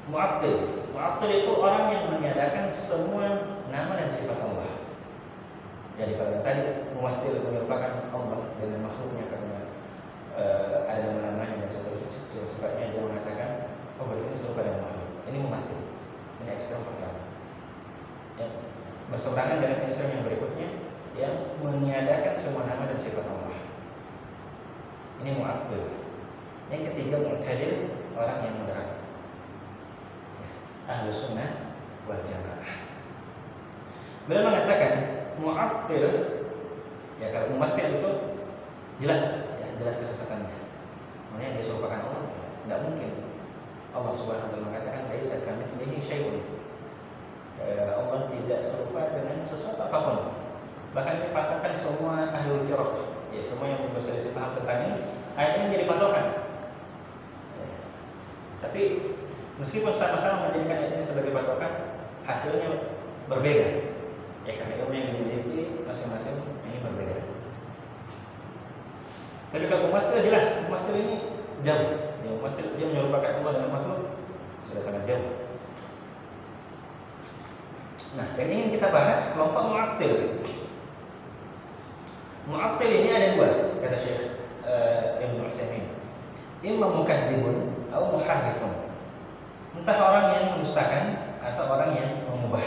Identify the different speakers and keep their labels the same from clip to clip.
Speaker 1: Mu'attil. Mu'attil itu orang yang meniadakan semua nama dan sifat Allah. Jadi kalau tadi mu'attil menyerupakan Allah dengan makhluknya karena ada nama-namanya dan seterusnya sifatnya, dia mengatakan oh ini serupa dengan makhluk. Ini mu'attil. Ini ekstrem pertama. Ya, berseberangan dengan ekstrem yang berikutnya yang meniadakan semua nama dan sifat Allah. Ini mu'attil. Yang ketiga mu'tadil, orang yang moderat. Ahlus sunnah wal jamaah. Beliau mengatakan mu'attil, ya kalau mu'attil itu jelas, ya, jelas kesesatannya. Maknanya dia serupakan Allah, ya, tidak mungkin. Allah Subhanahu wa taala mengatakan laisa kamitslihi syai'un. Allah tidak serupa dengan sesuatu apapun. Bahkan ini patokan semua ahlul firaq, ya semua yang berselisih paham tentang ini, ayat ini menjadi patokan. Ya. Tapi meskipun sama-sama menjadikan ayat ini sebagai patokan, hasilnya berbeda. Ya karena ilmu yang dimiliki masing-masing ini berbeda. Tapi kalau mu'attil jelas, mu'attil ini jauh. Ya, mu'attil dia menyerupakan Allah dengan makhluk sudah sangat jauh. Nah, yang ingin kita bahas kelompok mu'attil. Mu'attil ini ada dua, kata Syekh Ibnu Utsaimin. Imma mukadzibun atau muharrifun. Entah orang yang mendustakan atau orang yang mengubah.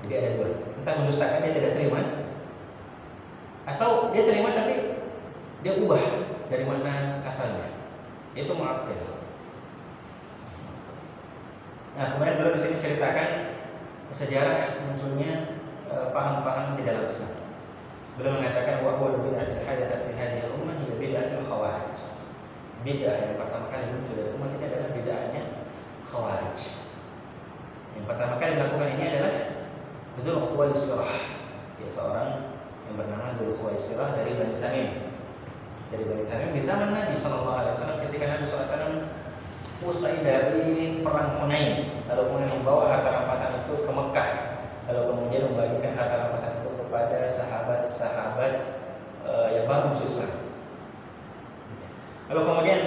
Speaker 1: Jadi ada dua. Entah mendustakan, dia tidak terima, atau dia terima tapi dia ubah dari mana asalnya. Itu mu'attil. Nah, kemudian beliau di sini ceritakan sejarah munculnya paham-paham di dalam Islam. Beliau mengatakan wa huwa bid'atul hadattsat fi hadhihi al-ummah hiya bid'atul khawarij. Bid'ah yang pertama kali muncul dari umat ini adalah bid'ahnya khawarij. Yang pertama kali melakukan ini adalah Dzul Khuwaisirah, ya, seorang yang bernama Dzul Khuwaisirah dari Bani Tamim. Dari Bani Tamim di zaman Nabi SAW, ketika Nabi SAW usai dari perang Hunain, lalu kemudian membawa harta rampasan itu ke Mekah, lalu kemudian membagikan harta rampasan itu kepada sahabat-sahabat yang baru masuk Islam. Lalu kemudian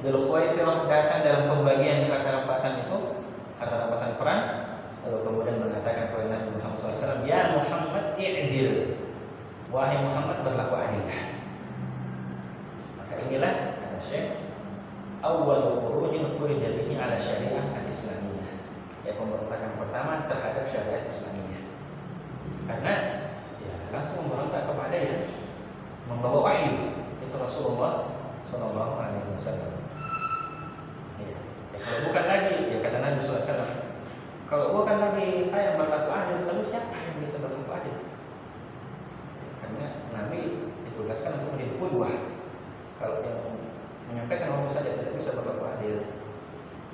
Speaker 1: Dzul Khuwaisirah datang dalam pembagian harta rampasan itu, harta rampasan perang, lalu kemudian mengatakan kepada Nabi Muhammad SAW, ya Muhammad i'dil, wahai Muhammad berlaku adillah. Maka inilah kata Syekh awal khurujin khurija bihi ala syariah al-islamiyah, ya pemberontakan pertama terhadap syariat Islamiyah. Karena ya langsung memberontak kepada yang membawa wahyu, itu Rasulullah Sallallahu Alaihi Wasallam. Ya, kalau bukan lagi, ya kata Nabi SAW, kalau bukan lagi saya yang berlaku adil, lalu siapa yang bisa berlaku adil? Ya, karena Nabi ditugaskan untuk menjadi qudwah. Kalau yang menyampaikan wahyu saja tidak bisa berlaku adil,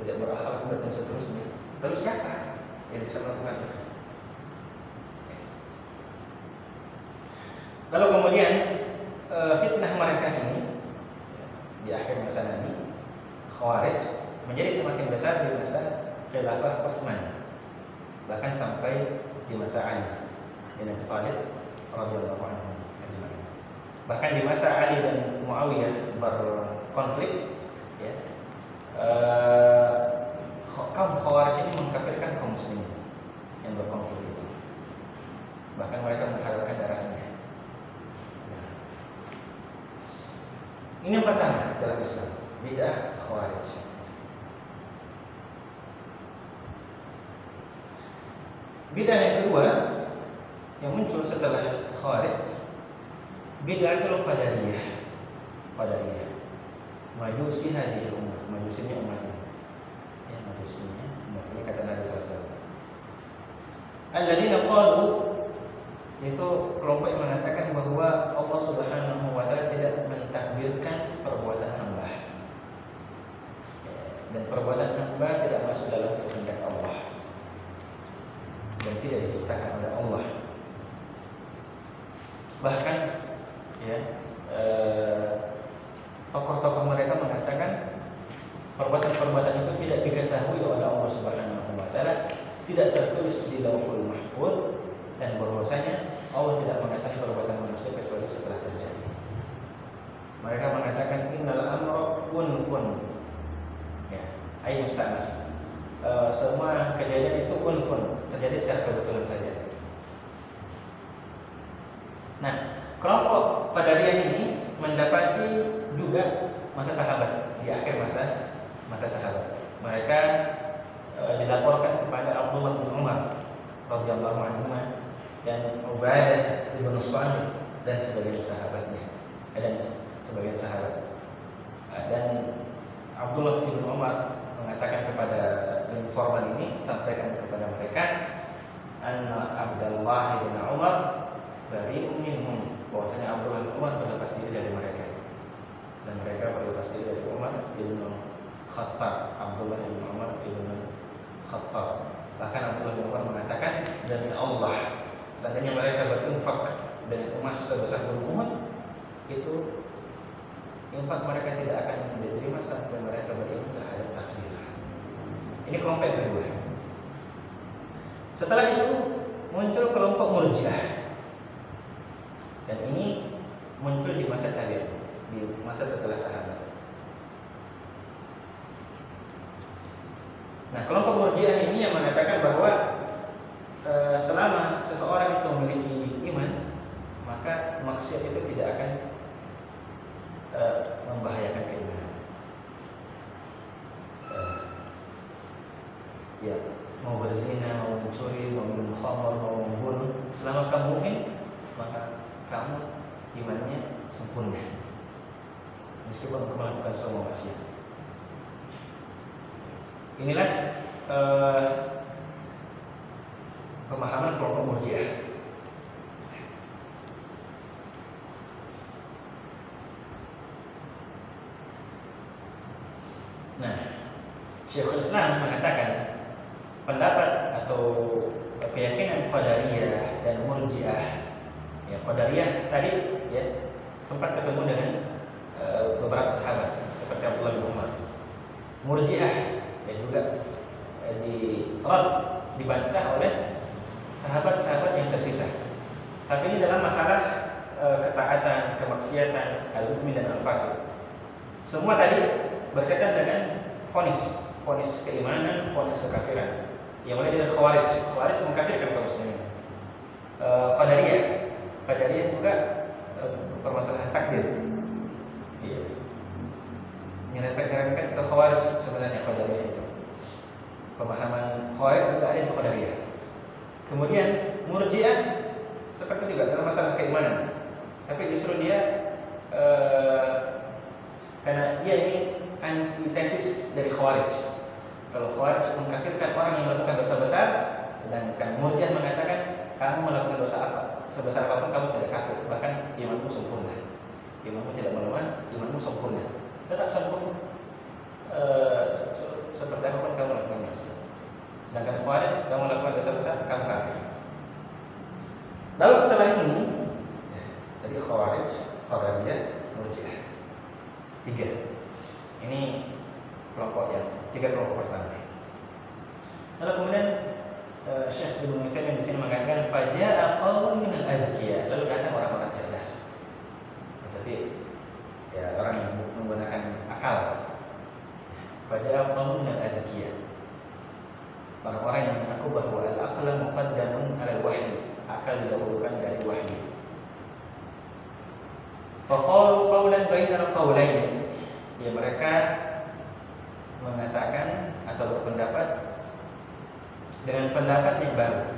Speaker 1: tidak berakhlak dan seterusnya, lalu siapa yang bisa melakukan itu? Lalu kemudian fitnah mereka ini di akhir masa Nabi, Khawarij menjadi semakin besar di masa Khilafah Utsman, bahkan sampai di masa Ali bin Abi Thalib radhiyallahu anhu ajma'in. Bahkan di masa Ali dan Muawiyah berkonflik, ya, kaum Khawarij ini mengkafirkan kaum muslimin yang berkonflik itu. Bahkan mereka menghalalkan darahnya. Ini yang pertama dalam Islam, bid'ah Khawarij. Bid'ah yang kedua yang muncul setelah Khawarij, bid'atul qadariyah. Qadariyah. Majusi hadhihi ummah, majusinya umat ini. Ya, majusinya umat ini kata Nabi SAW. Alladzina qalu, itu kelompok yang mengatakan bahwa Allah Subhanahu wa taala tidak mentakbirkan perbuatan hamba. Dan perbuatan hamba tidak masuk dalam kehendak Allah. Dan tidak diciptakan oleh Allah. Bahkan ya tokoh-tokoh mereka mengatakan perbuatan-perbuatan itu tidak diketahui oleh Allah Subhanahu wa taala, tidak tertulis di Lauhul Mahfuz, dan bahwasanya Allah tidak mengetahui perbuatan manusia kecuali setelah terjadi. Mereka mengatakan innal amra kun. Ya, ai musta'naf. Semua kejadian itu unfun, terjadi secara kebetulan saja. Nah, kelompok Qadariyah ini mendapati juga masa sahabat, di akhir masa sahabat. Mereka dilaporkan kepada Abdullah bin Umar radhiyallahu anhu dan Ubadah bin Samit dan sebagian sahabatnya dan sebagian sahabat. Dan Abdullah bin Umar mengatakan kepada informan ini, sampaikan kepada mereka, anna Abdullah bin Umar bari'un minhum, bahwasanya Abdullah bin Umar berlepas diri dari mereka, dan mereka berlepas diri dari Umar bin Khattab. Abdullah bin Umar bin Khattab. Bahkan Abdullah bin Umar mengatakan, demi Allah, seandainya mereka berinfak dengan emas sebesar gunung Uhud, itu infak mereka tidak akan diterima sampai mereka beriman terhadap takdir. Ini kelompok yang kedua. Setelah itu muncul kelompok Murji'ah, dan ini muncul di masa tabi'in, di masa setelah sahabat. Nah, kelompok Murji'ah ini yang mengatakan bahwa selama seseorang itu memiliki iman, maka maksiat itu tidak akan membahayakan keimanan. Ya, mau berzina, mau mencuri, mau minum khamr, mau membunuh, selama kamu mukmin, maka kamu imannya sempurna, meskipun kamu melakukan semua maksiat. Inilah pemahaman kelompok Murji'ah. Nah, Syekhul Islam mengatakan pendapat atau keyakinan Qadariyah dan Murji'ah. Ya, Qadariyah tadi ya sempat ketemu dengan beberapa sahabat seperti Abdullah bin Umar. Murji'ah ya juga dibantah oleh sahabat-sahabat yang tersisa. Tapi ini dalam masalah ketaatan, kemaksiatan, al-mu'min dan al-fasik. Semua tadi berkaitan dengan vonis keimanan, vonis kekafiran. Yang mulai dari Khawarij mengkafirkan kaum muslimin. Qadariyah juga permasalahan takdir. Iya. Nyerempet ke Khawarij sebenarnya Qadariyah itu. Pemahaman Khawarij juga ada di Qadariyah. Kemudian Murji'ah seperti juga dalam masalah keimanan. Tapi justru dia karena dia ini antitesis dari Khawarij. Kalau Khawarij mengkafirkan orang yang melakukan dosa besar, sedangkan Murji'ah mengatakan kamu melakukan dosa apa, sebesar apapun kamu tidak kafir, bahkan imanmu sempurna. Imanmu tidak melemah, imanmu sempurna, tetap sempurna. Seperti apapun kamu lakukan dosa. Sedangkan Khawarij, kamu melakukan dosa besar, kamu kafir. Lalu setelah ini, tadi Khawarij, Qadariyah, Murji'ah. 3. Ini tiga kelompok pertama. Lalu kemudian Syekh Ibnu Utsaimin di sini mengatakan faja'a qaumun minal adqiya, lalu datang orang-orang cerdas. Tapi ya orang yang menggunakan akal. Faja'a qaumun minal adqiya. Orang-orang yang mengaku bahwa al-aqla muqaddamun 'ala al-wahyi, akal didahulukan dari wahyu. Faqalu qawlan bainal qawlain. Ya, mereka mengatakan atau berpendapat dengan pendapat yang baru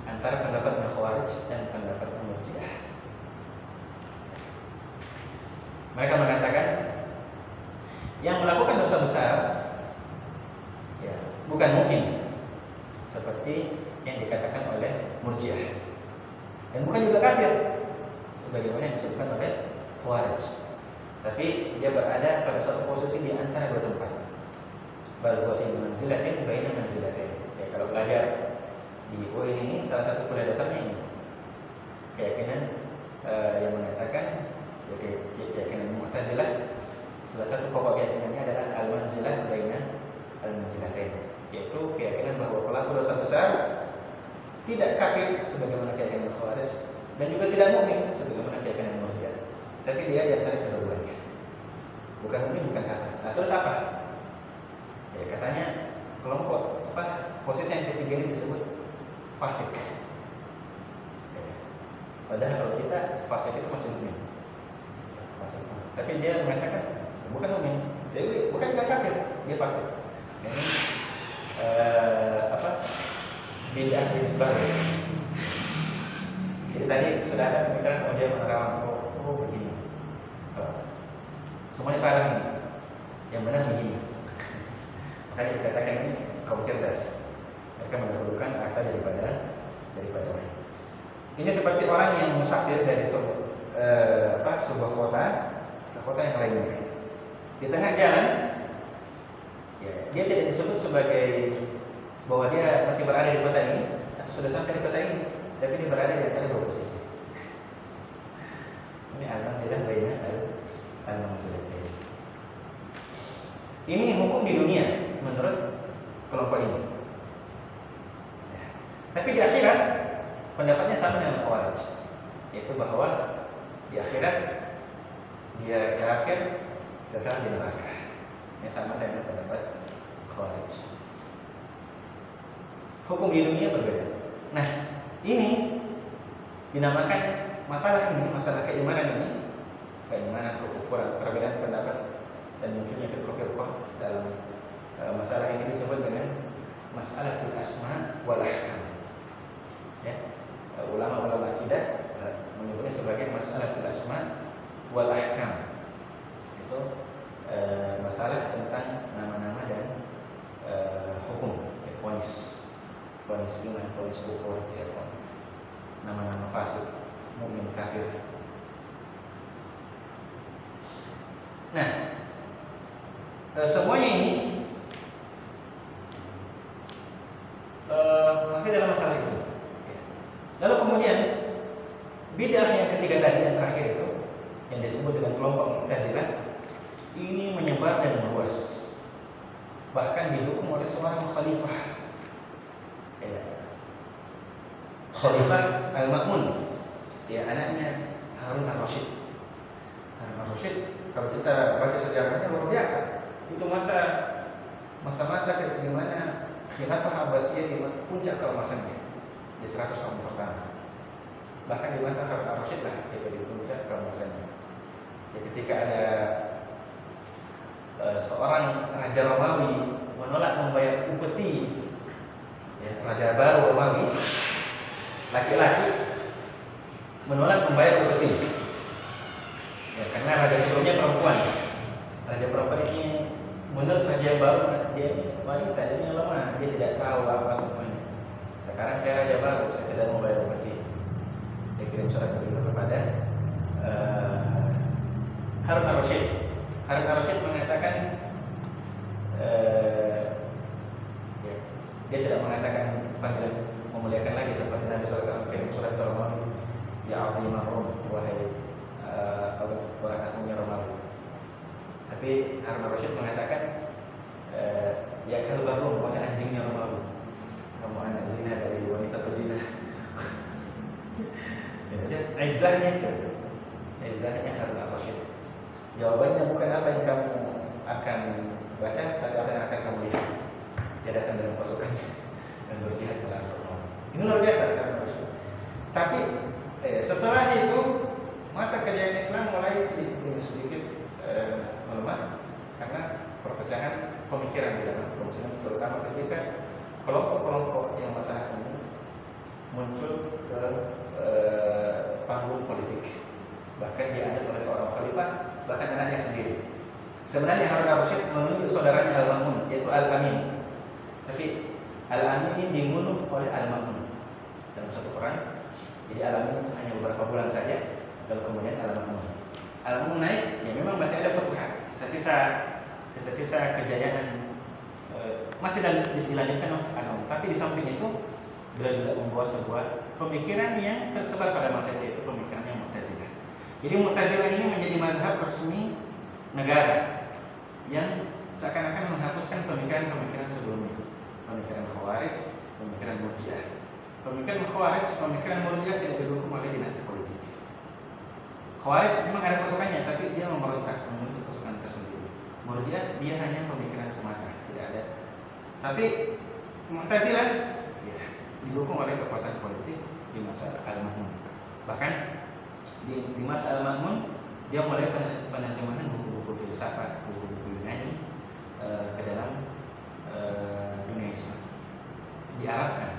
Speaker 1: antara pendapat Khawarij dan pendapat Murji'ah. Mereka mengatakan yang melakukan dosa besar ya bukan mukmin seperti yang dikatakan oleh Murji'ah, dan bukan juga kafir sebagaimana disebutkan oleh Khawarij. Tapi dia berada pada suatu posisi di antara dua tempat. Bal huwa fi manzilatin baina manzilatain. Ya, kalau belajar di UIN ini salah satu kuliah dasarnya ini. Keyakinan yang mengatakan keyakinan Mu'tazilah, salah satu pokok keyakinannya adalah al-manzilah baina al-manzilatain, yaitu keyakinan bahwa pelaku dosa besar tidak kafir sebagaimana keyakinan Khawarij dan juga tidak mukmin sebagaimana keyakinan Murji'ah. Tapi dia di antara kedua-duanya. Bukan mukmin, bukan kafir. Nah, terus apa? Ya, katanya kelompok posisi yang ketiga ini disebut fasik. Ya. Padahal kalau kita fasik itu masih mukmin. Fasik. Tapi dia mengatakan bukan mukmin, jadi bukan nggak kafir, dia fasik. Ini bid'ah jenis baru. Jadi tadi sudah ada pemikiran dia menerangkan begini. Semuanya salah ini. Yang benar begini. Makanya dikatakan ini kaum cerdas. Mereka mendahulukan akta daripada wahyu. Ini seperti orang yang musafir dari sebuah kota ke kota yang lainnya. Di tengah jalan, ya, dia tidak disebut sebagai bahwa dia masih berada di kota ini atau sudah sampai di kota ini, tapi dia berada di antara dua posisi. Ini al-manzilah baina al-manzilatain. Ini hukum di dunia menurut kelompok ini. Ya. Tapi di akhirat pendapatnya sama dengan Khawarij, yaitu bahwa di akhirat dia kafir, kekal di neraka. Ini sama dengan pendapat Khawarij. Hukum di dunia berbeda. Nah, ini dinamakan masalah keimanan ini, keimanan, kekufuran, perbedaan pendapat dan munculnya firqah-firqah dalam masalah ini disebut dengan mas'alatul asma wal ahkam. Ya, ulama-ulama akidah menyebutnya sebagai mas'alatul asma wal ahkam. Itu masalah tentang nama-nama dan hukum, vonis iman, vonis kufur, ya, nama-nama fasik, mukmin, kafir. Nah, semuanya ini masih dalam masalah itu. Lalu kemudian bid'ah yang ketiga tadi, yang terakhir itu, yang disebut dengan kelompok Mu'tazilah, ini menyebar dan meluas, bahkan didukung oleh seorang khalifah, ya, Khalifah Al-Ma'mun, ya, anaknya Harun Ar-Rasyid. Harun Ar-Rasyid, kalau kita baca sejarahnya luar biasa. Itu masa-masa di mana Khilafah Abbasiyah di puncak keemasannya di 100 tahun pertama. Bahkan di masa Harun Ar-Rasyid lah itu di puncak keemasannya. Ya, ketika ada seorang raja Romawi menolak membayar upeti, ya, raja baru Romawi laki-laki menolak membayar upeti, ya, karena raja sebelumnya perempuan. Raja perempuan ini menurut raja yang baru, dia wanita, dia lemah, dia tidak tahu apa semuanya. Sekarang saya raja baru, saya tidak mau bayar upeti. Dia kirim surat begitu kepada Harun Ar-Rasyid. Harun Ar-Rasyid mengatakan ya, dia tidak mengatakan panggilan memuliakan lagi seperti Nabi SAW kirim surat ke Romawi, ya azimah Rom, wahai orang agungnya Romawi. Tapi Harun Ar-Rasyid mengatakan ya kalbah Rom, wahai anjingnya Romawi, kamu anak zina dari wanita pezina. Ya, izzahnya itu, izzahnya Harun Ar-Rasyid. Jawabannya bukan apa yang kamu akan baca, tapi apa yang akan kamu lihat. Dia datang dengan pasukannya dan berjihad melawan Romawi. Ini luar biasa kan? Tapi setelah itu masa kejayaan Islam mulai sedikit demi sedikit melemah karena perpecahan pemikiran di dalam kaum Muslim, terutama ketika kelompok-kelompok yang masalah ini muncul ke panggung politik. Bahkan diangkat oleh seorang khalifah, bahkan anaknya sendiri. Sebenarnya Harun Ar-Rasyid menunjuk saudaranya Al-Ma'mun, yaitu Al-Amin. Tapi Al-Amin ini dibunuh oleh Al-Ma'mun dalam satu perang. Jadi Al-Amin itu hanya beberapa bulan saja, lalu kemudian Al-Ma'mun. Al-Ma'mun naik, ya memang masih ada petuhan, sisa-sisa kejayaan masih dilanjutkan oleh Al-Ma'mun. Tapi di samping itu, beliau juga membawa sebuah pemikiran yang tersebar pada masa itu, pemikiran yang Mu'tazilah. Jadi Mu'tazilah ini menjadi mazhab resmi negara yang seakan-akan menghapuskan pemikiran-pemikiran sebelumnya, pemikiran Khawarij, pemikiran Murji'ah. Pemikiran Khawarij, pemikiran Murji'ah tidak didukung oleh dinasti politik. Khawarij memang ada pasukannya, tapi dia membentuk pasukan tersendiri. Murji'ah dia hanya pemikiran semata, tidak ada Tapi Mu'tazilah ya didukung oleh kekuatan politik di masa Al-Ma'mun. Bahkan di masa Al-Ma'mun dia mulai penerjemahan buku-buku filsafat, buku-buku Yunani ke dalam dunia Islam. Diarabkan.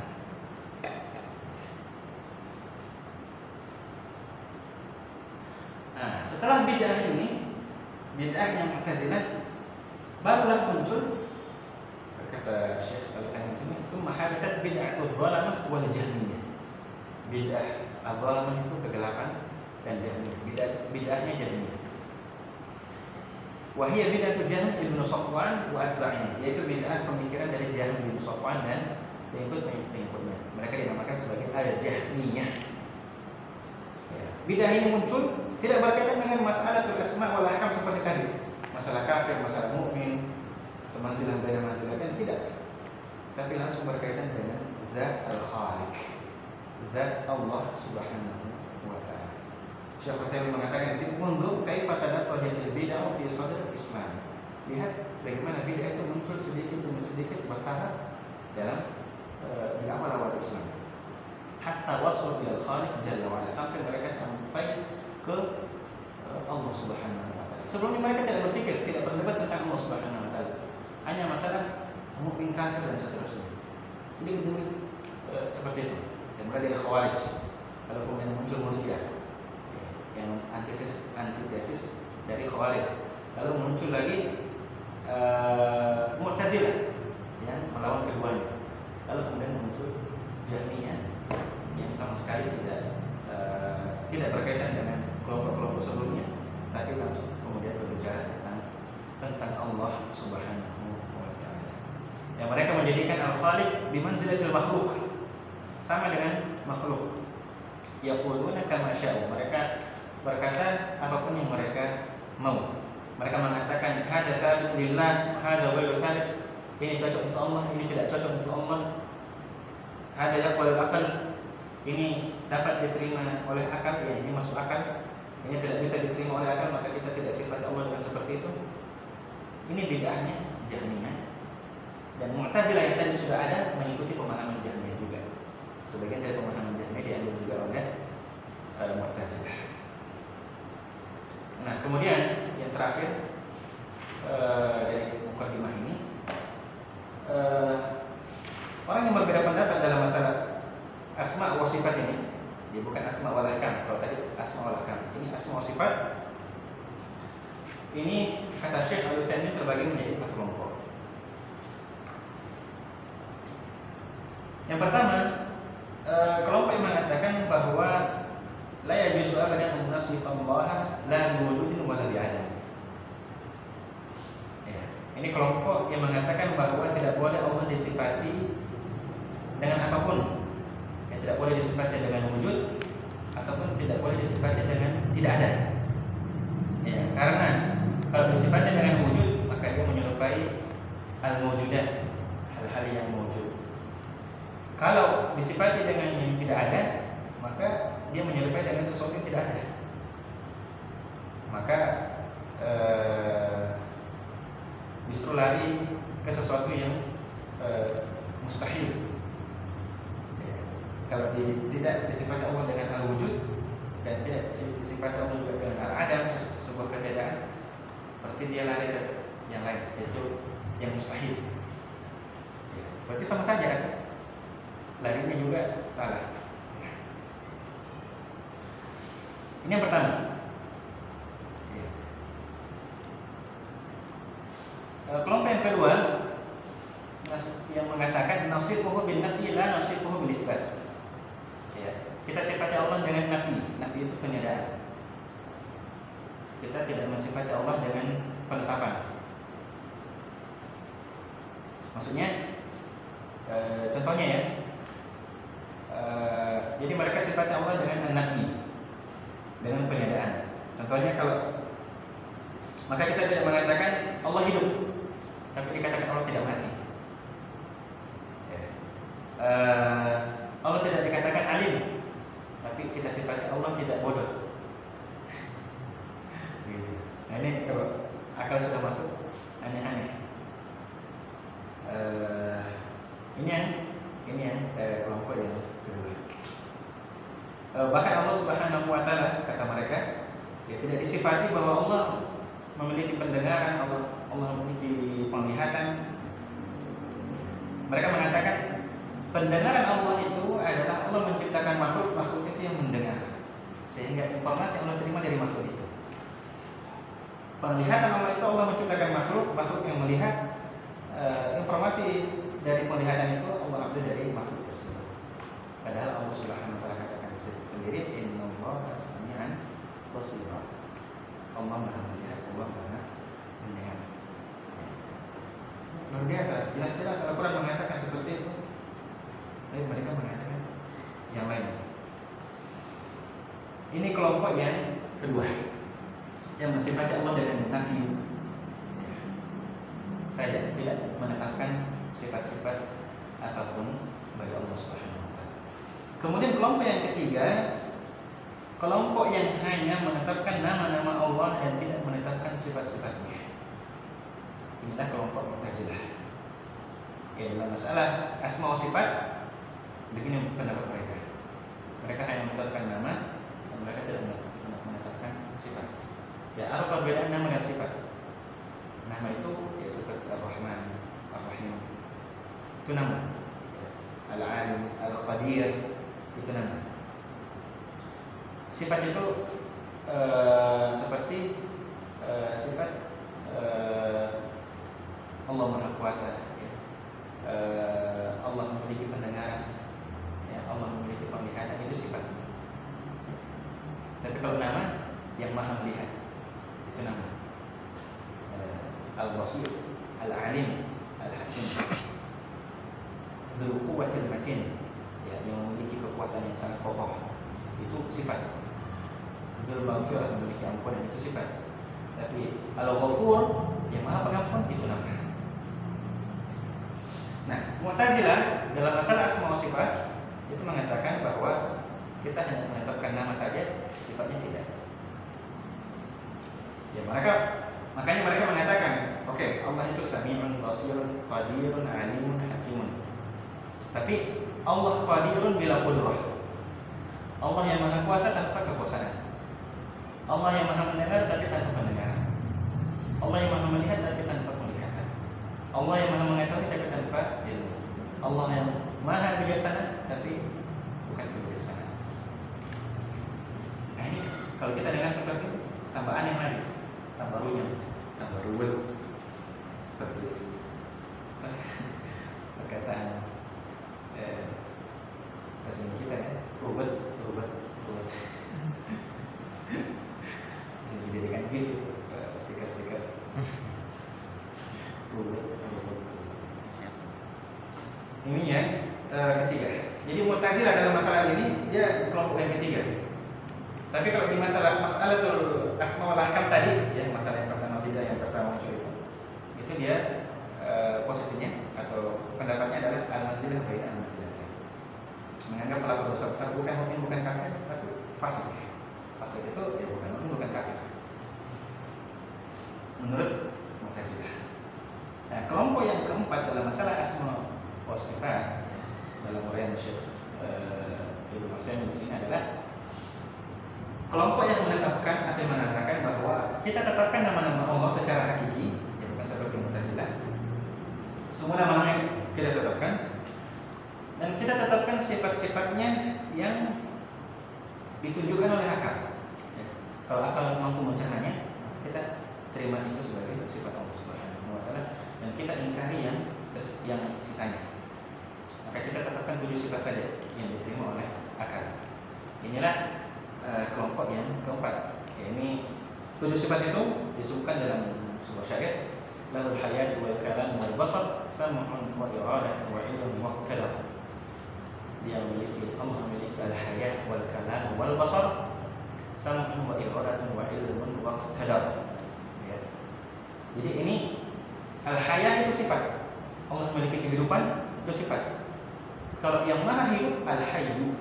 Speaker 1: Nah, setelah bid'ah ini, bid'ah yang Mu'tazilah barulah muncul kata Syekh Al-Utsaimin di sini, "Tsumma hadathat bid'atul dhalamah wal jahmiyah." Bid'ah al-dhalamah itu kegelapan dan jahmiyah. Bid'ahnya jahmiyah. Wa hiya bid'atu Jahm ibn Safwan wa atba'ihi, yaitu bid'ah pemikiran dari Jahm bin Safwan dan pengikut-pengikutnya. Mereka dinamakan sebagai al-Jahmiyah. Ya. Bid'ah ini muncul tidak berkaitan dengan masalah asma wal ahkam seperti tadi. Masalah kafir, masalah mukmin, atau manzilah baina manzilatain, tidak. Tapi langsung berkaitan dengan zat al-Khaliq, zat Allah Subhanahu wa taala. Syekh Utsaimin mengatakan di sini, "Mundur kaifa tadaffa'at bid'ah fi sadr Islam." Lihat bagaimana bid'ah itu muncul sedikit demi sedikit bertahap dalam di awal-awal Islam. Hatta wasal ila al-Khaliq jalla wa ala, sampai mereka sampai ke Allah Subhanahu wa taala. Sebelumnya mereka tidak berpikir, tidak berdebat tentang Allah Subhanahu wa taala. Hanya masalah mukmin kafir dan seterusnya. Sedikit demi seperti itu. Dan mulai dari Khawarij. Lalu kemudian muncul Murji'ah yang antitesis dari Khawarij. Lalu muncul lagi Mu'tazilah yang melawan keduanya. Lalu kemudian muncul Jahmiyah yang sama sekali tidak berkaitan dengan kelompok-kelompok sebelumnya, tapi langsung kemudian berbicara tentang Allah Subhanahu wa taala. Yang mereka menjadikan al-Khaliq bimanzilatil makhluq, sama dengan makhluk. Yaquluna kama sya'u, mereka berkata apapun yang mereka mau. Mereka mengatakan hadza thabit lillah, hadza ghairu thabit. Ini cocok untuk Allah, ini tidak cocok untuk Allah. Hadza yaqbalu aqal, ini dapat diterima oleh akal, ya ini masuk akal. Ini tidak bisa diterima oleh akal, maka kita tidak sifat Allah dengan seperti itu. Ini bid'ahnya Jahmiyah. Dan Mu'tazilah yang tadi sudah ada mengikuti pemahaman Jahmiyah juga. Sebagian dari pemahaman Jahmiyah diambil juga oleh Mu'tazilah. Nah, kemudian yang terakhir dari mukadimah ini, orang yang berbeda pendapat dalam masalah asma wa sifat ini, ya bukan asma wal ahkam. Kalau tadi asma wal ahkam, ini asma wa sifat. Ini kata Syekh Al-Utsaimin terbagi menjadi 4 kelompok. Yang pertama, kelompok yang mengatakan bahwa la yajuzu abadan an nasifah Allah la biwujudin wa la bi'adam. Ya, ini kelompok yang mengatakan bahwa tidak boleh Allah disifati dengan apapun. Ya, tidak boleh disifati dengan wujud ataupun tidak boleh disifati dengan tidak ada. Ya, karena kalau disifati dengan wujud maka dia menyerupai al-mawjudat, hal-hal yang mewujud. Kalau disifati dengan yang tidak ada, maka dia menyerupai dengan sesuatu yang tidak ada. Maka justru lari ke sesuatu yang mustahil. Ya. Kalau tidak disifati Allah dengan al-wujud dan tidak disifati Allah juga dengan al-adam, sebuah ketiadaan, berarti dia lari ke yang lain, yaitu yang mustahil. Ya. Berarti sama saja kan? Larinya juga salah. Ini yang pertama. Ya. Kelompok yang kedua yang mengatakan nasifuhu bin nafi la nasifuhu bil isbat. Ya. Kita sifati Allah dengan nafi. Nafi itu peniadaan. Kita tidak mensifati Allah dengan penetapan. Maksudnya, contohnya ya. Jadi mereka sifati Allah dengan nafi, dengan peniadaan. Contohnya kalau maka kita tidak mengatakan Allah hidup, tapi dikatakan Allah tidak mati. Ya. Allah tidak dikatakan alim, tapi kita sifati Allah tidak bodoh. Gitu. Nah ini kalau akal sudah masuk aneh-aneh. Ini yang kelompok yang kedua. Bahkan Allah Subhanahu wa taala kata mereka, ya tidak disifati bahwa Allah memiliki pendengaran, Allah memiliki penglihatan. Mereka mengatakan pendengaran Allah itu adalah Allah menciptakan makhluk itu yang mendengar, sehingga informasi yang Allah terima dari makhluk itu. Penglihatan Allah itu Allah menciptakan makhluk yang melihat, informasi dari penglihatan itu Allah ambil dari makhluk tersebut. Padahal Allah Subhanahu wa taala katakan sendiri, innallaha sami'an basira. Allah Maha melihat, Allah Maha mendengar. Luar biasa, jelas-jelas Al-Quran mengatakan seperti itu. Tapi mereka mengatakan yang lain. Ini kelompok yang kedua, yang mensifati Allah dengan nafi saja, tidak menetapkan sifat-sifat apapun bagi Allah Subhanahu wa taala. Kemudian kelompok yang ketiga, kelompok yang hanya menetapkan nama-nama Allah dan tidak menetapkan sifat-sifatnya. Inilah kelompok Mu'tazilah. Ya, dalam masalah asma wa sifat, begini pendapat mereka. Mereka hanya menetapkan nama, dan mereka tidak menetapkan sifat. Ya, apa perbedaan nama dan sifat? Nama itu ya seperti Ar-Rahman, Ar-Rahim, itu nama. Ya, Al-Alim, Al-Qadir, itu nama. Sifat itu seperti sifat Allah Maha Kuasa, ya. Allah memiliki pendengaran, ya. Allah memiliki penglihatan, itu sifat. Tapi kalau nama, yang Maha melihat, itu nama. Al-Basir, Al-Alim, Al-Hakim, Dzul Quwwatil Matin, ya, yang memiliki kekuatan yang sangat kokoh, itu sifat. Dzul Maghfirah, memiliki ampunan, itu sifat. Tapi Al-Ghafur, yang Maha Pengampun, itu nama. Nah, Mu'tazilah dalam masalah asma wa sifat itu mengatakan bahwa kita hanya menetapkan nama saja, sifatnya tidak. Ya, makanya mereka mengatakan, oke, Allah itu Sami'un, Basirun, Qadirun, Alimun, Hakimun. Tapi Allah Qadirun bila qudrah. Allah yang Maha Kuasa tanpa kekuasaan. Allah yang Maha mendengar tapi tanpa pendengaran. Allah yang Maha melihat tapi tanpa penglihatan. Allah yang Maha mengetahui tapi tanpa ilmu. Allah yang Maha bijaksana tapi bukan kebijaksanaan. Nah, ini kalau kita dengar seperti itu, tambah aneh lagi, tambah runyam, tambah ruwet. Seperti perkataan bahasa kita ya, ruwet. Dijadikan gif, stiker-stiker. Ini yang ketiga. Jadi Mu'tazilah dalam masalah ini dia kelompok yang ketiga. Tapi kalau di masalah asma wal ahkam tadi, ya, masalah yang pertama yang pertama muncul itu dia posisinya atau pendapatnya adalah al-manzilah baina al-manzilatain. Menganggap pelaku dosa besar bukan mukmin, bukan kafir, tapi fasik. Fasik itu ya bukan mukmin, bukan kafir. Menurut Mu'tazilah. Nah, kelompok yang keempat dalam masalah asma wa sifat, ya, dalam uraian Syekh Ibnu Utsaimin di sini adalah kelompok yang menetapkan atau mengatakan bahwa kita tetapkan nama-nama Allah secara hakiki, ya, bukan seperti Mu'tazilah. Semua nama-nama kita tetapkan, dan kita tetapkan sifat-sifatnya yang ditunjukkan oleh akal. Ya, kalau akal mampu mencernanya, kita terima itu sebagai sifat Allah Subhanahu wa taala, dan kita ingkari yang sisanya. Maka kita tetapkan 7 sifat saja yang diterima oleh akal. Inilah kelompok yang keempat. Ya, ini 7 sifat itu disebutkan dalam sebuah syair, lahul hayat wal kalam wal basar sam'un wa iradah wa ilmun wa kalam. Dia memiliki, Allah memiliki al-hayat wal kalam wal basar sam'un wa iradah wa ilmun wa kalam. Ya. Jadi ini al-hayat itu sifat. Allah memiliki kehidupan, itu sifat. Kalau yang maha hidup, al-hayyu.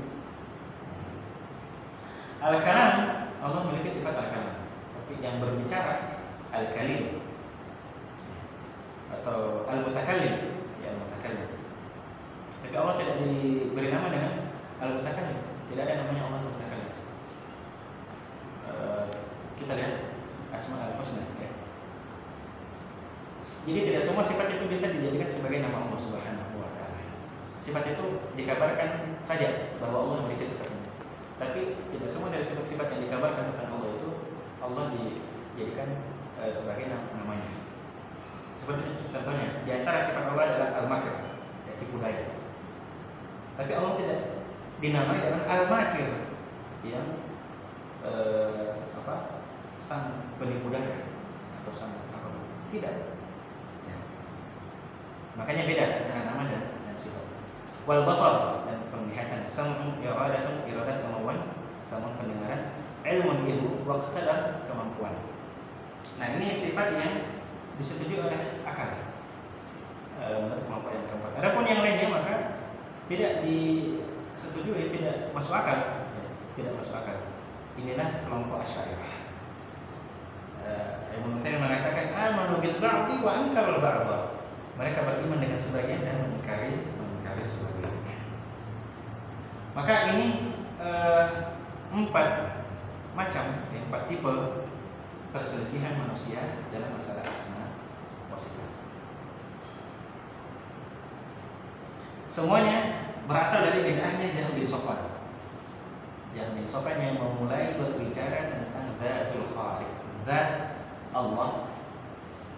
Speaker 1: Al-kalam, Allah memiliki sifat al-kalam. Tapi yang berbicara, al-kalim atau al-mutakallim, ya al-mutakallim. semua sifat itu bisa dijadikan sebagai nama Allah Subhanahu wa taala. Sifat itu dikabarkan saja bahwa Allah memiliki sifat ini. Tapi tidak semua dari sifat-sifat yang dikabarkan tentang Allah itu Allah dijadikan sebagai namanya. Seperti contohnya, di antara sifat Allah adalah al-makr, yaitu tipu daya. Tapi Allah tidak dinamai dengan al-makir, yang sang penipu daya atau sang apa? Tidak. Ya. Makanya beda antara nama dan sifat. Wal basar, dan penglihatan, sam'un iradatun, iradat kemauan, sam'un pendengaran, ilmun ilmu, wa qalam kemampuan. Nah, ini sifat yang disetujui oleh akal. Menurut kelompok yang keempat. Adapun yang lainnya maka tidak disetujui, tidak masuk akal. Ya, tidak masuk akal. Inilah kelompok Asy'ariyah. Ibnu Taimiyah mengatakan amanu bil ba'di wa ankaru al ba'd. Mereka beriman dengan sebagian dan mengingkari sebagian. Maka ini empat macam, empat tipe perselisihan manusia dalam masalah asma wa sifat. Semuanya berasal dari bid'ahnya Jahm bin Safwan. Jahm bin Safwan yang memulai berbicara tentang Dzatul Khaliq, Zat Allah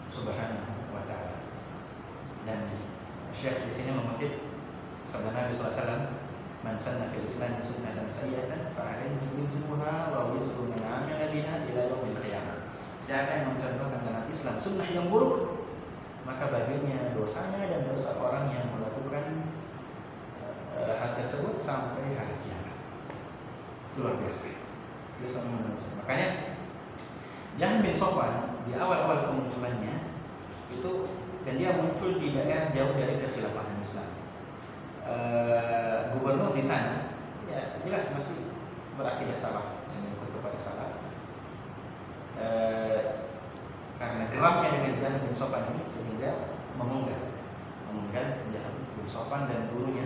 Speaker 1: Subhanahu wa taala. Dan Syekh di sini mengutip sabda Nabi sallallahu alaihi wasallam, "Man sanna fil Islam sunnatan sayyatan fa 'alaihi wizruha wa wizru man 'amila biha ila yaumil qiyamah." Siapa yang mencontohkan dalam Islam sunnah yang buruk, maka baginya dosanya dan dosa orang yang melakukan hal tersebut sampai hari kiamat. Itu luar biasa. Dia sangat manusia. Makanya Jahm bin Safwan di awal-awal kemunculannya itu, dan dia muncul di daerah jauh dari kekhilafahan Islam. Gubernur di sana, ya jelas masih berakidah salah, yang mengikut kepada salah. Karena geramnya dengan Jahm bin Safwan ini sehingga memenggal Jahm bin Safwan dan gurunya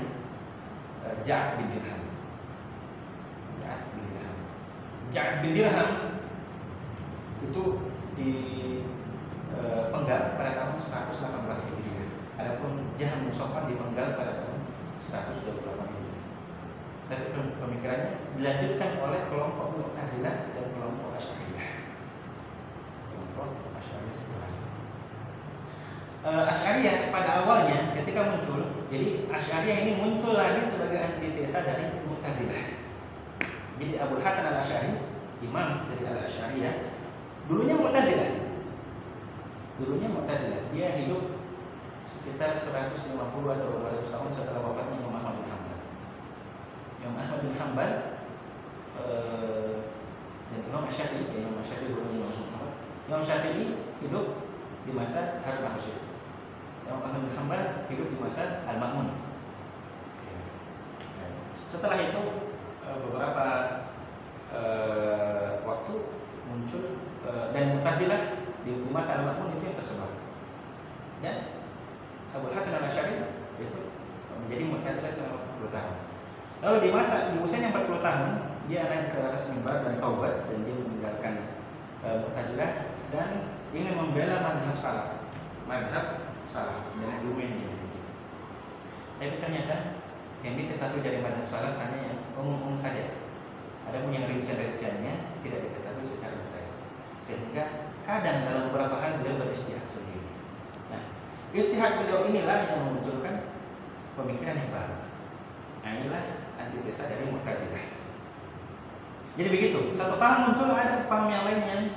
Speaker 1: Ja'ad bin Dirham. Ja'ad bin Dirham itu dipenggal pada tahun 118 Hijriah. Adapun Jahm bin Safwan dipenggal pada tahun 128 Hijriah. Tapi pemikirannya dilanjutkan oleh kelompok Mu'tazilah dan kelompok Asy'ariyah. Asy'ariyah pada awalnya ketika muncul, jadi Asy'ariyah ini muncul lagi sebagai antitesa dari Mu'tazilah. Jadi Abul Hasan al-Asy'ari, imam dari al-Asy'ariyah, dulunya Mu'tazilah. Dia hidup sekitar 150 atau 200 tahun setelah wafatnya Imam Ahmad bin Hanbal. Imam Ahmad bin Hanbal dan Imam Syafi'i, gurunya Imam Syafi'i hidup di masa Harun al-Rasyid. Imam Ahmad bin Hanbal hidup di masa Al-Ma'mun. Setelah itu beberapa waktu muncul dan Mu'tazilah di masa Al-Ma'mun itu yang tersebar. Dan Abul Hasan al-Asy'ari itu menjadi Mu'tazilah selama 40 tahun. Lalu di usianya 40 tahun dia naik ke atas mimbar dan taubat, dan dia meninggalkan Mu'tazilah dan ingin membela madhab salaf dengan ilmu yang dia miliki. Tapi ternyata yang diketahui dari madhab salaf hanya yang umum-umum saja. Adapun yang rincian-rinciannya tidak diketahui secara detail. Sehingga kadang dalam beberapa hal beliau berijtihad sendiri. Nah, ijtihad beliau inilah yang memunculkan pemikiran yang baru. Nah, inilah antitesa dari Mu'tazilah. Jadi begitu, satu paham muncul, ada paham yang lain yang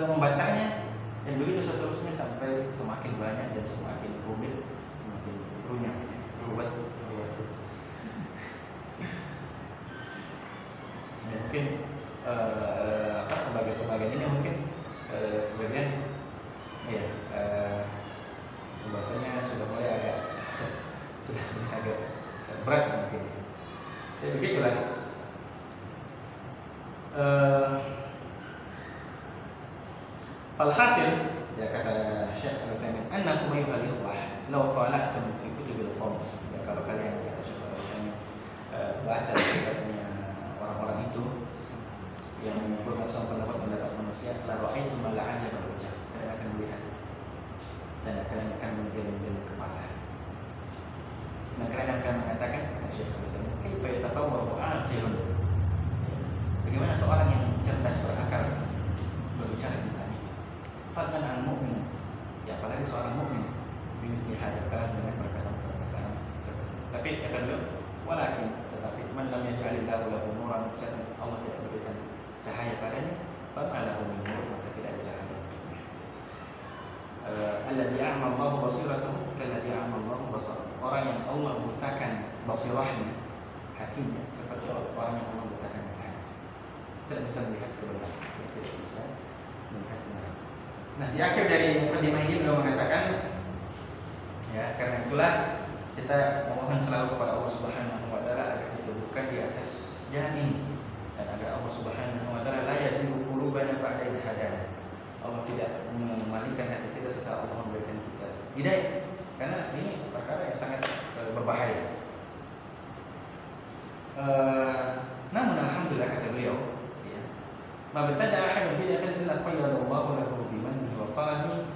Speaker 1: membantahnya, dan begitu seterusnya sampai semakin banyak dan semakin rumit, semakin runyam, ruwet. Dan mungkin pembagian ini mungkin sebagian pembahasannya sudah mulai agak berat mungkin. Jadi begitulah. Falhasil, ya kata Syekh Al-Utsaimin, annakum ayyuhal ikhwah law tala'tum fi kutubil qawm. Ya, kalau kalian, kata Syekh Al-Utsaimin, baca kitabnya orang-orang itu yang mengumpulkan semua pendapat manusia, la ra'aitum ma la 'ajaba al-ujab. Kalian akan melihat dan akan Syekh Al-Islam, kaifa yatatawwaru aqilun. Bagaimana seorang yang cerdas berakal berbicara tentang itu. Fadlan al mu'min, ya apalagi seorang mukmin ini dihadapkan dengan perkataan-perkataan seperti itu. Tapi kata beliau, walakin tetapi man lam yaj'alillahu lahu nuran, Allah tidak berikan cahaya padanya, fama lahu min nur, maka tidak ada cahaya untuknya. Alladzi a'ma Allahu basiratahu kalladzi a'ma Allahu basarahu. Orang yang Allah butakan basirahnya, hatinya, seperti orang yang Allah butakan matanya. Tidak bisa melihat kebenaran, tidak bisa melihat kebenaran. Nah, di akhir dari mukadimah ini beliau mengatakan, ya karena itulah kita memohon selalu kepada Allah Subhanahu wa taala agar diteguhkan di atas jalan ini, dan agar Allah Subhanahu wa taala la yazigu qulubana ba'da idh hadana. Allah tidak memalingkan hati kita setelah Allah memberikan kita hidayah, karena ini perkara yang sangat berbahaya. Namun alhamdulillah kata beliau, ya, ma batada ahadun bid'atan illa qayyada Allahu lahu bimannihi wa karamihi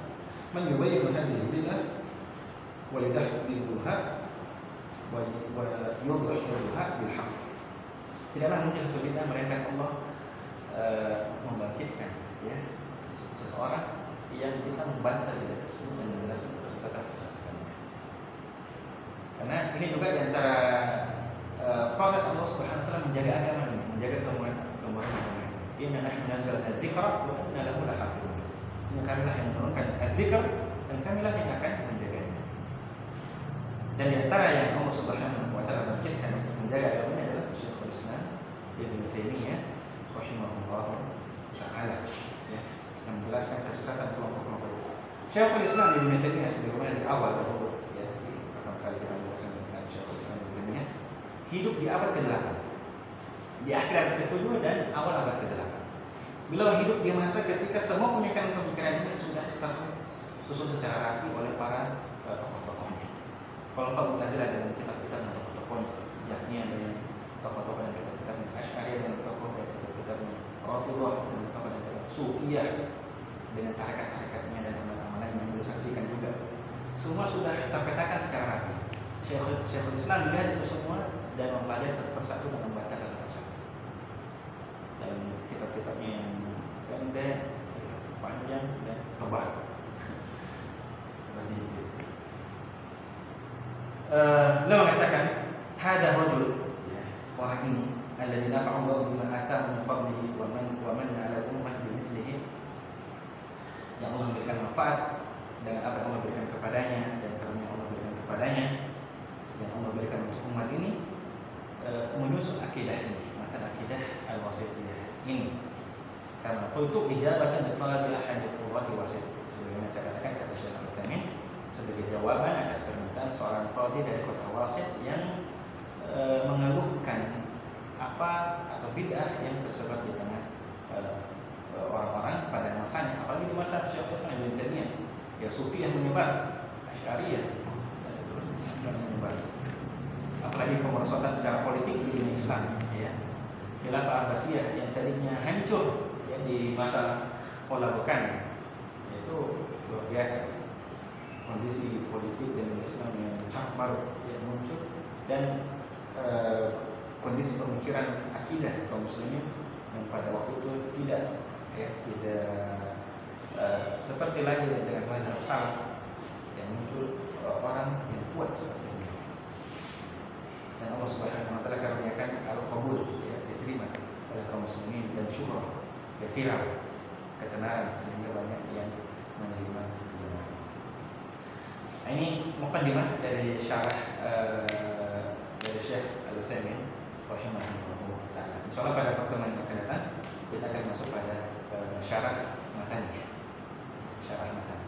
Speaker 1: man yubayyinu hadhihi bid'ah wa yudahhiruha wa yudhhiruha bil haqq. Tidaklah muncul satu bid'ah melainkan Allah membangkitkan, ya, seseorang yang bisa membantah bid'ah tersebut dan menjelaskan kesesatan-kesesatannya. Karena ini juga di antara proses Allah Subhanahu wa taala menjaga agama ini, menjaga kemurnian agama ini. Inna nahnu nazzalna dzikra wa inna lahu lahafizun. Sesungguhnya kamilah yang menurunkan dzikr dan kamilah yang akan menjaganya. Dan di antara yang Allah Subhanahu wa taala bangkitkan untuk menjaga agama ini adalah Syekhul Islam Ibnu Taimiyah rahimahullah taala, ya, yang menjelaskan kesesatan kelompok-kelompok itu. Syekhul Islam Ibnu Taimiyah sebagaimana di awal dahulu, ya, di pertama kali kita menjelaskan tentang Syekhul Islam Ibnu Taimiyah, hidup di abad ke-8, di akhir abad ke-7 dan awal abad ke-8. Beliau hidup di masa ketika semua pemikiran-pemikiran ini sudah tersusun secara rapi oleh para tokoh-tokohnya. Kelompok Mu'tazilah dengan kitab-kitab dan tokoh-tokohnya, Jahmiyah dengan tokoh-tokoh dan kitab-kitabnya, Asy'ariyah dengan tokoh dan kitab-kitabnya, Rafidhah dengan tokoh dan kitab, Sufiyah dengan tarekat-tarekatnya dan amalan-amalan yang beliau saksikan juga. Semua sudah terpetakan secara rapi. Syekhul Islam melihat itu semua dan mempelajari satu persatu dan membaca satu persatu. Dan kitab-kitabnya yang pendek, panjang dan tebal. Seperti itu. Beliau mengatakan, "Hada rajul," ya, orang ini, "alladzi nafa'a Allahu bima ataahu min fadlihi wa man 'ala ummah bimithlihi." Yang Allah memberikan manfaat dengan apa yang Allah berikan kepadanya dan karunia Allah berikan kepadanya, yang Allah berikan untuk umat ini, menyusun akidah ini, maka akidah al-wasithiyah ini. Karena itu ijabatan li talabi ahadith qurrati wasit. Sebagaimana saya katakan kata Syekh Al-Utsaimin, sebagai jawaban atas permintaan seorang qadhi dari kota Wasit yang mengeluhkan apa atau bid'ah yang tersebar di tengah orang-orang pada masanya, apalagi di masa Syekh Islam Ibnu Taimiyah, ya Sufiyah menyebar, Asy'ariyah dan seterusnya menyebar. Apalagi kemerosotan secara politik di dunia Islam, ya. Khilafah Abbasiyah yang tadinya hancur, ya, di masa Pola Bukan, itu luar biasa. Kondisi politik dan Islam yang campur yang muncul, dan kondisi pemikiran akidah kaum muslimin yang pada waktu itu tidak seperti lagi dengan mazhab salaf yang muncul orang yang kuat seperti ini. Dan Allah Subhanahu wa taala karuniakan al-qabul, ya, diterima oleh kaum muslimin, dan syukur, ya, viral, ketenaran, sehingga banyak yang menerima kebenaran. Nah, ini mukadimah dari syarah dari Syekh Al-Utsaimin rahimahullah taala. Insyaallah pada pertemuan yang akan datang kita akan masuk pada syarah matanya. Syarah matan.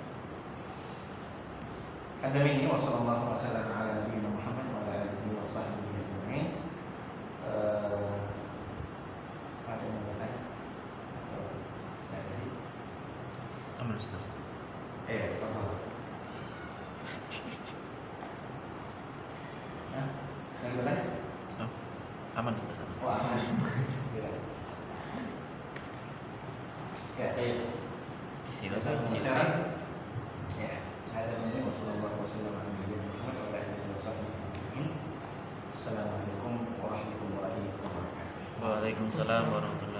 Speaker 1: Hadamini wa sallallahu wasallam ala nabiyina Muhammad wa ala alihi wa sahbihi ajma'in. Ada yang mau bertanya? Atau tidak tadi?
Speaker 2: Aman Ustaz.
Speaker 1: Apa? Nah, yang bertanya?
Speaker 2: Oh, aman Ustaz.
Speaker 1: Oh, aman. Ya, silakan. Ya, ada ini Wassalamualaikum warahmatullahi wabarakatuh. Assalamualaikum warahmatullahi wabarakatuh.
Speaker 2: Waalaikumsalam warahmatullahi